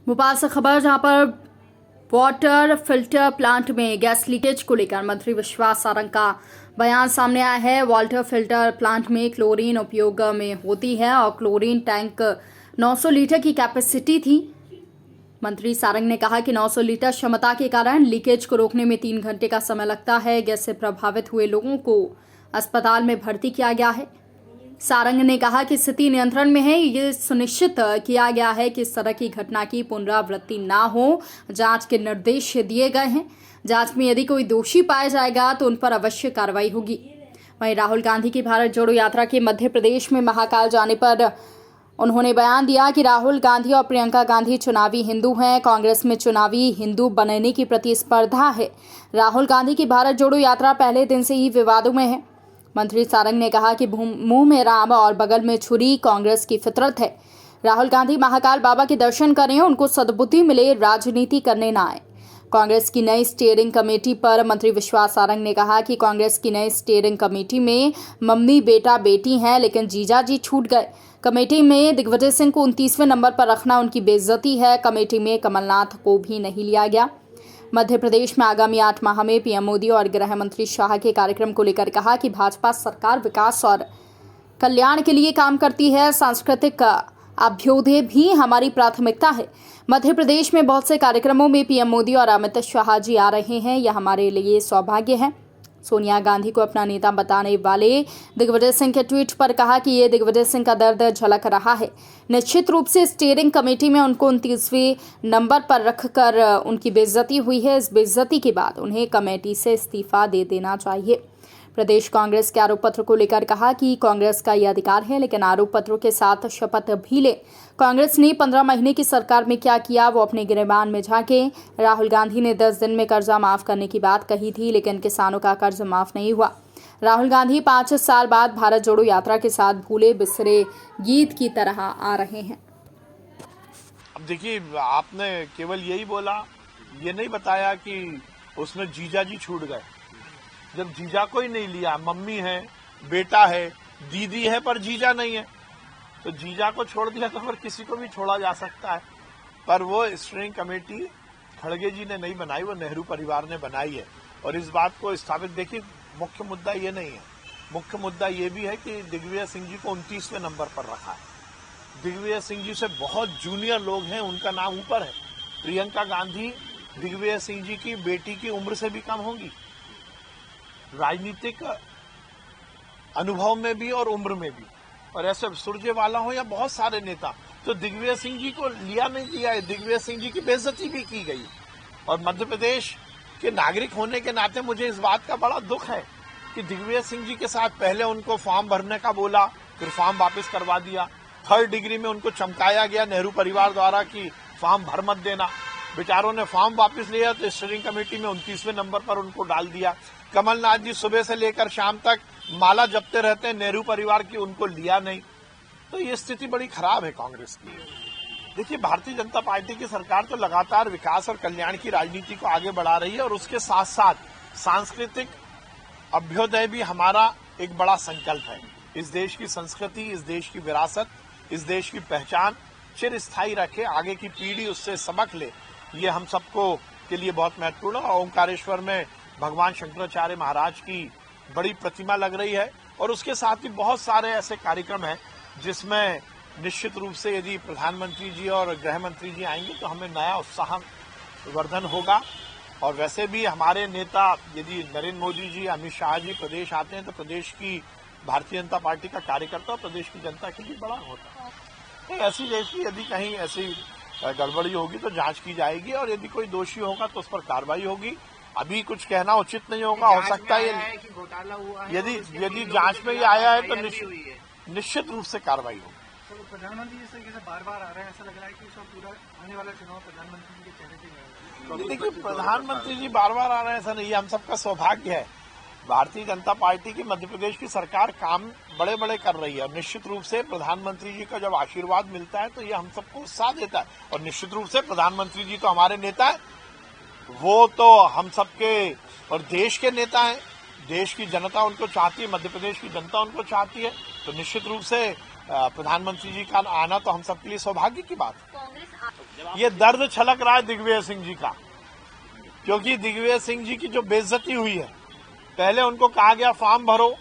भोपाल से खबर, जहां पर वाटर फिल्टर प्लांट में गैस लीकेज को लेकर मंत्री विश्वास सारंग का बयान सामने आया है। वाटर फिल्टर प्लांट में क्लोरीन उपयोग में होती है और क्लोरीन टैंक 900 लीटर की कैपेसिटी थी। मंत्री सारंग ने कहा कि 900 लीटर क्षमता के कारण लीकेज को रोकने में 3 घंटे का समय लगता है। गैस से प्रभावित हुए लोगों को अस्पताल में भर्ती किया गया है। सारंग ने कहा कि स्थिति नियंत्रण में है। ये सुनिश्चित किया गया है कि इस तरह की घटना की पुनरावृत्ति ना हो। जांच के निर्देश दिए गए हैं। जांच में यदि कोई दोषी पाया जाएगा तो उन पर अवश्य कार्रवाई होगी। वहीं राहुल गांधी की भारत जोड़ो यात्रा के मध्य प्रदेश में महाकाल जाने पर उन्होंने बयान दिया कि राहुल गांधी और प्रियंका गांधी चुनावी हिंदू हैं। कांग्रेस में चुनावी हिंदू बनने की प्रतिस्पर्धा है। राहुल गांधी की भारत जोड़ो यात्रा पहले दिन से ही विवादों में है। मंत्री सारंग ने कहा कि मुंह में राम और बगल में छुरी कांग्रेस की फितरत है। राहुल गांधी महाकाल बाबा के दर्शन करें, उनको सद्बुद्धि मिले, राजनीति करने ना आए। कांग्रेस की नई स्टीयरिंग कमेटी पर मंत्री विश्वास सारंग ने कहा कि कांग्रेस की नई स्टीयरिंग कमेटी में मम्मी बेटा बेटी हैं, लेकिन जीजाजी छूट गए। कमेटी में दिग्विजय सिंह को 29वें नंबर पर रखना उनकी बेइज्जती है। कमेटी में कमलनाथ को भी नहीं लिया गया। मध्य प्रदेश में आगामी 8 माह में पीएम मोदी और गृह मंत्री शाह के कार्यक्रम को लेकर कहा कि भाजपा सरकार विकास और कल्याण के लिए काम करती है। सांस्कृतिक अभ्युदय भी हमारी प्राथमिकता है। मध्य प्रदेश में बहुत से कार्यक्रमों में पीएम मोदी और अमित शाह जी आ रहे हैं। यह हमारे लिए सौभाग्य है। सोनिया गांधी को अपना नेता बताने वाले दिग्विजय सिंह के ट्वीट पर कहा कि ये दिग्विजय सिंह का दर्द झलक रहा है। निश्चित रूप से स्टीयरिंग कमेटी में उनको 29वें नंबर पर रखकर उनकी बेइज्जती हुई है। इस बेइज्जती के बाद उन्हें कमेटी से इस्तीफा दे देना चाहिए। प्रदेश कांग्रेस के आरोप पत्र को लेकर कहा कि कांग्रेस का यह अधिकार है, लेकिन आरोप पत्रों के साथ शपथ भी ले। कांग्रेस ने 15 महीने की सरकार में क्या किया वो अपने गिरबान में झांके। राहुल गांधी ने 10 दिन में कर्जा माफ करने की बात कही थी, लेकिन किसानों का कर्ज माफ नहीं हुआ। राहुल गांधी 5 साल बाद भारत जोड़ो यात्रा के साथ भूले बिसरे गीत की तरह आ रहे हैं। अब देखिए, आपने केवल यही बोला, ये नहीं बताया कि उसमें जीजा जी छूट गए। जब जीजा को ही नहीं लिया, मम्मी है, बेटा है, दीदी है, पर जीजा नहीं है, तो जीजा को छोड़ दिया तो फिर किसी को भी छोड़ा जा सकता है। पर वो स्टीयरिंग कमेटी खड़गे जी ने नहीं बनाई, वो नेहरू परिवार ने बनाई है। और इस बात को स्थापित, देखिए, मुख्य मुद्दा ये नहीं है। मुख्य मुद्दा ये भी है कि दिग्विजय सिंह जी को 29वें नंबर पर रखा है। दिग्विजय सिंह जी से बहुत जूनियर लोग हैं, उनका नाम ऊपर है। प्रियंका गांधी दिग्विजय सिंह जी की बेटी की उम्र से भी कम होंगी, राजनीतिक अनुभव में भी और उम्र में भी। और ऐसे सुरजेवाला हो या बहुत सारे नेता, तो दिग्विजय सिंह जी को लिया नहीं दिया है। दिग्विजय सिंह जी की बेइज्जती भी की गई। और मध्य प्रदेश के नागरिक होने के नाते मुझे इस बात का बड़ा दुख है कि दिग्विजय सिंह जी के साथ पहले उनको फॉर्म भरने का बोला, फिर फॉर्म वापस करवा दिया। 3rd डिग्री में उनको चमकाया गया नेहरू परिवार द्वारा कि फॉर्म भर मत देना। बेचारों ने फॉर्म वापस लिया तो स्टीयरिंग कमेटी में 29वें नंबर पर उनको डाल दिया। कमलनाथ जी सुबह से लेकर शाम तक माला जपते रहते हैं नेहरू परिवार की, उनको लिया नहीं। तो ये स्थिति बड़ी खराब है कांग्रेस की। देखिए, भारतीय जनता पार्टी की सरकार तो लगातार विकास और कल्याण की राजनीति को आगे बढ़ा रही है, और उसके साथ साथ सांस्कृतिक अभ्युदय भी हमारा एक बड़ा संकल्प है। इस देश की संस्कृति, इस देश की विरासत, इस देश की पहचान चिरस्थायी रखे, आगे की पीढ़ी उससे सबक ले, ये हम सबको के लिए बहुत महत्वपूर्ण है। ओंकारेश्वर में भगवान शंकराचार्य महाराज की बड़ी प्रतिमा लग रही है, और उसके साथ ही बहुत सारे ऐसे कार्यक्रम हैं जिसमें निश्चित रूप से यदि प्रधानमंत्री जी और गृह मंत्री जी आएंगे तो हमें नया उत्साह वर्धन होगा। और वैसे भी हमारे नेता, यदि नरेंद्र मोदी जी, अमित शाह जी प्रदेश आते हैं तो प्रदेश की भारतीय जनता पार्टी का कार्यकर्ता प्रदेश की जनता के लिए बड़ा होता है। तो ऐसी जैसी यदि कहीं ऐसी गड़बड़ी होगी तो जांच की जाएगी, और यदि कोई दोषी होगा तो उस पर कार्रवाई होगी। अभी कुछ कहना उचित नहीं होगा। हो सकता है कि घोटाला हुआ है, यदि जांच में ये आया है तो निश्चित रूप से कार्रवाई होगी। तो प्रधानमंत्री जिस तरीके से बार-बार आ रहे हैं, ऐसा लग रहा है कि सब पूरा आने वाला चुनाव प्रधानमंत्री जी के चेहरे पे। देखिए, प्रधानमंत्री जी बार-बार आ रहे हैं ऐसा नहीं, ये हम सबका सौभाग्य है। भारतीय जनता पार्टी की मध्य प्रदेश की सरकार काम बड़े बड़े कर रही है, और निश्चित रूप से प्रधानमंत्री जी का जब आशीर्वाद मिलता है तो ये हम सबको उत्साह देता है। और निश्चित रूप से प्रधानमंत्री जी तो हमारे नेता है, वो तो हम सबके और देश के नेता हैं। देश की जनता उनको चाहती है, मध्य प्रदेश की जनता उनको चाहती है, तो निश्चित रूप से प्रधानमंत्री जी का आना तो हम सबके लिए सौभाग्य की बात है। ये दर्द छलक रहा है दिग्विजय सिंह जी का, क्योंकि दिग्विजय सिंह जी की जो बेइज्जती हुई है, पहले उनको कहा गया फॉर्म भरो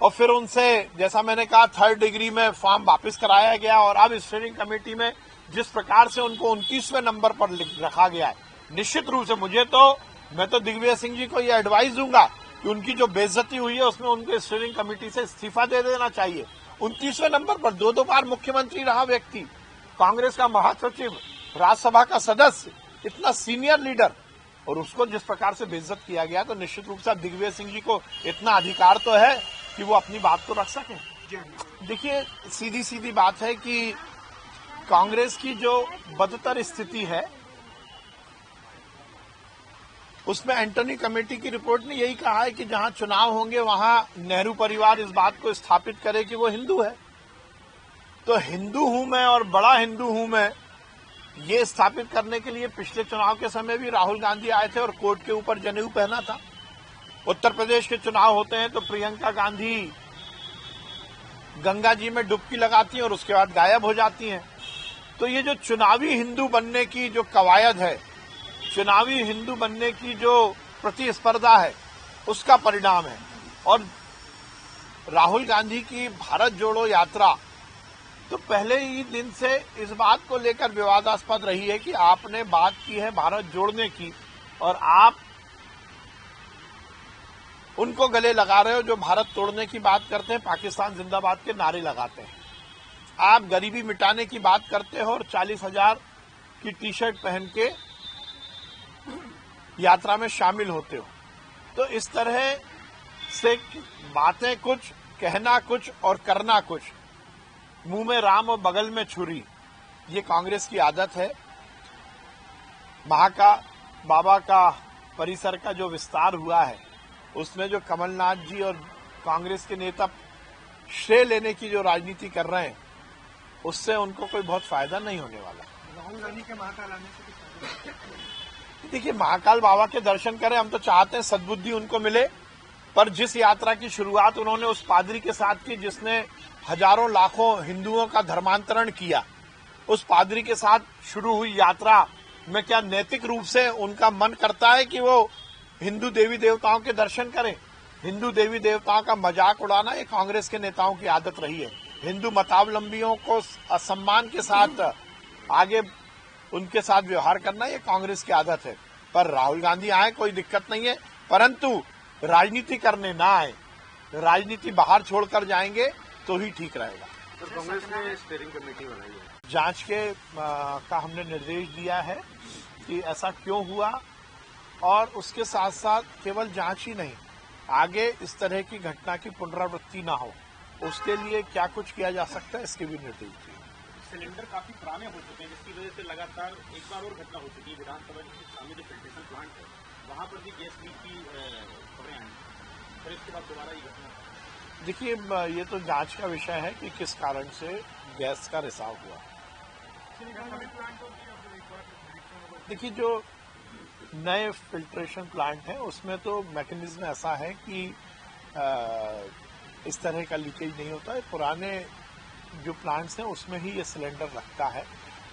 और फिर उनसे, जैसा मैंने कहा, 3rd डिग्री में फॉर्म वापस कराया गया और अब स्टीयरिंग कमेटी में जिस प्रकार से उनको 29वें नंबर पर रखा गया है, निश्चित रूप से मैं तो दिग्विजय सिंह जी को ये एडवाइस दूंगा कि उनकी जो बेइज्जती हुई है उसमें उनको स्टीयरिंग कमेटी से इस्तीफा दे देना चाहिए। 29वें नंबर पर 2 बार मुख्यमंत्री रहा व्यक्ति, कांग्रेस का महासचिव, राज्यसभा का सदस्य, इतना सीनियर लीडर, और उसको जिस प्रकार से बेइज्जत किया गया, तो निश्चित रूप से दिग्विजय सिंह जी को इतना अधिकार तो है कि वो अपनी बात तो रख सकें। देखिए, सीधी सीधी बात है कि कांग्रेस की जो बदतर स्थिति है उसमें एंटनी कमेटी की रिपोर्ट ने यही कहा है कि जहां चुनाव होंगे वहां नेहरू परिवार इस बात को स्थापित करे कि वो हिंदू है। तो हिंदू हूं मैं और बड़ा हिंदू हूं मैं, ये स्थापित करने के लिए पिछले चुनाव के समय भी राहुल गांधी आए थे और कोर्ट के ऊपर जनेऊ पहना था। उत्तर प्रदेश के चुनाव होते हैं तो प्रियंका गांधी गंगा जी में डुबकी लगाती हैं और उसके बाद गायब हो जाती हैं। तो ये जो चुनावी हिंदू बनने की जो कवायद है, चुनावी हिंदू बनने की जो प्रतिस्पर्धा है, उसका परिणाम है। और राहुल गांधी की भारत जोड़ो यात्रा तो पहले ही दिन से इस बात को लेकर विवादास्पद रही है कि आपने बात की है भारत जोड़ने की और आप उनको गले लगा रहे हो जो भारत तोड़ने की बात करते हैं, पाकिस्तान जिंदाबाद के नारे लगाते हैं। आप गरीबी मिटाने की बात करते हो और 40,000 की टी-शर्ट पहन के यात्रा में शामिल होते हो। तो इस तरह से बातें कुछ, कहना कुछ और करना कुछ, मुंह में राम और बगल में छुरी, ये कांग्रेस की आदत है। बाबा का परिसर का जो विस्तार हुआ है उसमें जो कमलनाथ जी और कांग्रेस के नेता श्रेय लेने की जो राजनीति कर रहे हैं, उससे उनको कोई बहुत फायदा नहीं होने वाला। राहुल गांधी के महाकाल आने से कुछ, देखिए, महाकाल बाबा के दर्शन करें, हम तो चाहते हैं सद्बुद्धि उनको मिले, पर जिस यात्रा की शुरुआत उन्होंने उस पादरी के साथ की जिसने हजारों लाखों हिंदुओं का धर्मांतरण किया, उस पादरी के साथ शुरू हुई यात्रा में क्या नैतिक रूप से उनका मन करता है कि वो हिंदू देवी देवताओं के दर्शन करें? हिंदू देवी देवताओं का मजाक उड़ाना ये कांग्रेस के नेताओं की आदत रही है। हिंदू मतावलंबियों को असम्मान के साथ आगे उनके साथ व्यवहार करना ये कांग्रेस की आदत है। पर राहुल गांधी आए, कोई दिक्कत नहीं है, परंतु राजनीति करने ना आए, राजनीति बाहर छोड़कर जाएंगे तो ही ठीक रहेगा। तो कांग्रेस ने स्टीयरिंग कमेटी बनाई है, जांच का हमने निर्देश दिया है कि ऐसा क्यों हुआ, और उसके साथ साथ केवल जांच ही नहीं, आगे इस तरह की घटना की पुनरावृत्ति ना हो, उसके लिए क्या कुछ किया जा सकता है, इसके भी निर्देश दिए। सिलेंडर काफी पुराने हो चुके हैं, जिसकी वजह से लगातार एक बार और घटना हो चुकी है। विधानसभा के सामने जो फिल्ट्रेशन प्लांट है, वहां पर भी गैस लीक की खबरें आई, फिर इसके बाद दोबारा ये घटना। देखिए, ये तो जांच का विषय है कि किस कारण से गैस का रिसाव हुआ। देखिए, जो नए फिल्ट्रेशन प्लांट है उसमें तो मैकेनिज्म ऐसा है कि इस तरह का लीकेज नहीं होता है। पुराने जो प्लांट्स हैं उसमें ही ये सिलेंडर रखता है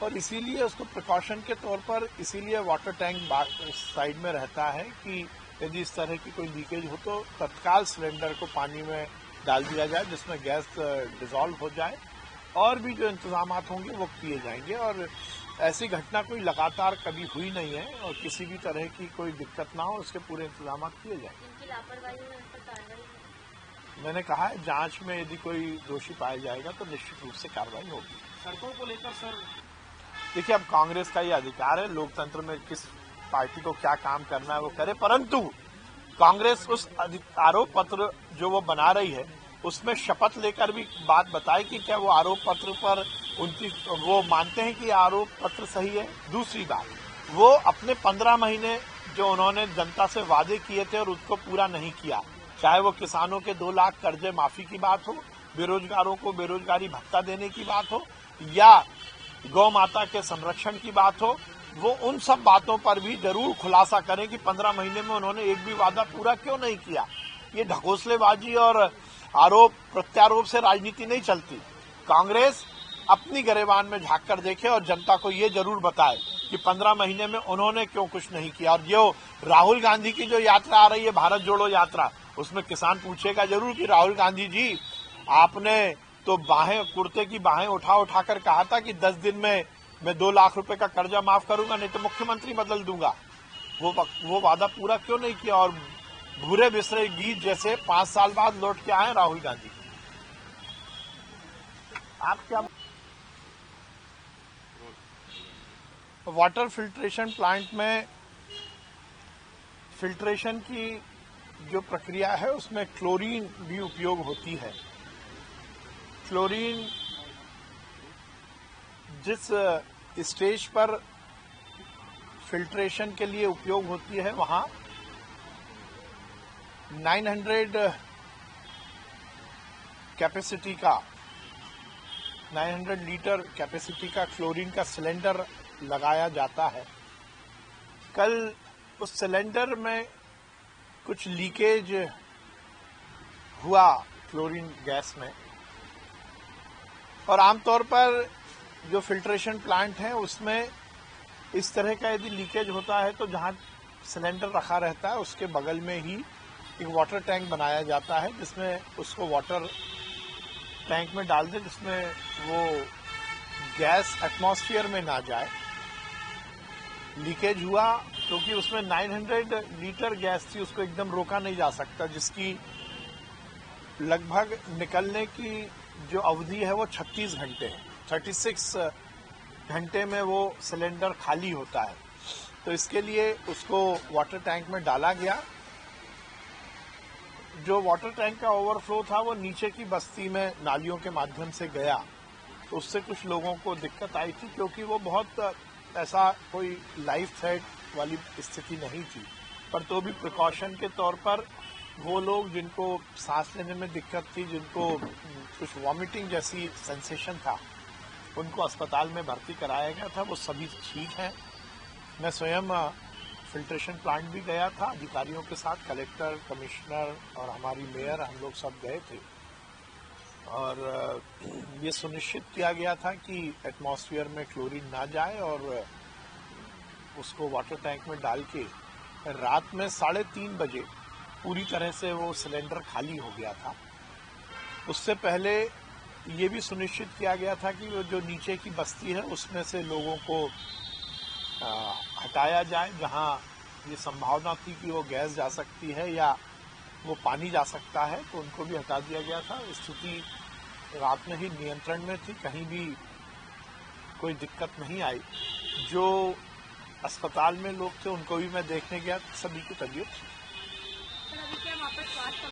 और इसीलिए उसको प्रिकॉशन के तौर पर इसीलिए वाटर टैंक साइड में रहता है कि यदि इस तरह की कोई लीकेज हो तो तत्काल सिलेंडर को पानी में डाल दिया जाए जिसमें गैस डिसॉल्व हो जाए, और भी जो इंतजाम होंगे वो किए जाएंगे। और ऐसी घटना कोई लगातार कभी हुई नहीं है और किसी भी तरह की कोई दिक्कत ना हो, उसके पूरे इंतजाम किए जाएंगे। मैंने कहा है, जांच में यदि कोई दोषी पाया जाएगा तो निश्चित रूप से कार्रवाई होगी। सड़कों को लेकर सर, देखिए, अब कांग्रेस का ये अधिकार है, लोकतंत्र में किस पार्टी को क्या काम करना है वो करे, परंतु कांग्रेस उस आरोप पत्र जो वो बना रही है उसमें शपथ लेकर भी बात बताए कि क्या वो आरोप पत्र पर वो मानते हैं कि आरोप पत्र सही है। दूसरी बात, वो अपने 15 महीने जो उन्होंने जनता से वादे किए थे और उसको पूरा नहीं किया, चाहे वो किसानों के 2 लाख कर्जे माफी की बात हो, बेरोजगारों को बेरोजगारी भत्ता देने की बात हो, या गौ माता के संरक्षण की बात हो, वो उन सब बातों पर भी जरूर खुलासा करें कि 15 महीने में उन्होंने एक भी वादा पूरा क्यों नहीं किया। ये ढकोसलेबाजी और आरोप प्रत्यारोप से राजनीति नहीं चलती। कांग्रेस अपनी गरेबान में झांक कर देखे और जनता को ये जरूर बताए कि 15 महीने में उन्होंने क्यों कुछ नहीं किया। और जो राहुल गांधी की जो यात्रा आ रही है, भारत जोड़ो यात्रा, उसमें किसान पूछेगा जरूर कि राहुल गांधी जी, आपने तो कुर्ते की बाहें उठा उठाकर कहा था कि 10 दिन में मैं 2 लाख रुपए का कर्जा माफ करूंगा, नहीं तो मुख्यमंत्री बदल दूंगा। वो वादा पूरा क्यों नहीं किया? और भूरे बिसरे गीत जैसे 5 साल बाद लौट के आए राहुल गांधी। आप क्या वाटर फिल्ट्रेशन प्लांट में फिल्ट्रेशन की जो प्रक्रिया है उसमें क्लोरीन भी उपयोग होती है। क्लोरीन जिस स्टेज पर फिल्ट्रेशन के लिए उपयोग होती है वहां 900 कैपेसिटी का 900 लीटर कैपेसिटी का क्लोरीन का सिलेंडर लगाया जाता है। कल उस सिलेंडर में कुछ लीकेज हुआ क्लोरीन गैस में, और आमतौर पर जो फिल्ट्रेशन प्लांट है उसमें इस तरह का यदि लीकेज होता है तो जहां सिलेंडर रखा रहता है उसके बगल में ही एक वाटर टैंक बनाया जाता है, जिसमें उसको वाटर टैंक में डाल दे जिसमें वो गैस एटमॉस्फेयर में ना जाए। लीकेज हुआ क्योंकि उसमें 900 लीटर गैस थी, उसको एकदम रोका नहीं जा सकता, जिसकी लगभग निकलने की जो अवधि है वो 36 घंटे है। 36 घंटे में वो सिलेंडर खाली होता है। तो इसके लिए उसको वाटर टैंक में डाला गया। जो वाटर टैंक का ओवरफ्लो था वो नीचे की बस्ती में नालियों के माध्यम से गया, तो उससे कुछ लोगों को दिक्कत आई थी, क्योंकि वो बहुत ऐसा कोई लाइफ थ्रेट वाली स्थिति नहीं थी, पर तो भी प्रिकॉशन के तौर पर वो लोग जिनको सांस लेने में दिक्कत थी, जिनको कुछ वॉमिटिंग जैसी सेंसेशन था, उनको अस्पताल में भर्ती कराया गया था। वो सभी ठीक हैं। मैं स्वयं फिल्ट्रेशन प्लांट भी गया था अधिकारियों के साथ, कलेक्टर, कमिश्नर और हमारी मेयर, हम लोग सब गए थे, और ये सुनिश्चित किया गया था कि एटमॉस्फेयर में क्लोरीन ना जाए, और उसको वाटर टैंक में डाल के रात में 3:30 बजे पूरी तरह से वो सिलेंडर खाली हो गया था। उससे पहले ये भी सुनिश्चित किया गया था कि वो जो नीचे की बस्ती है उसमें से लोगों को हटाया जाए, जहां ये संभावना थी कि वो गैस जा सकती है या वो पानी जा सकता है, तो उनको भी हटा दिया गया था। स्थिति रात में ही नियंत्रण में थी, कहीं भी कोई दिक्कत नहीं आई। जो अस्पताल में लोग थे उनको भी मैं देखने गया, सभी की तबीयत ठीक।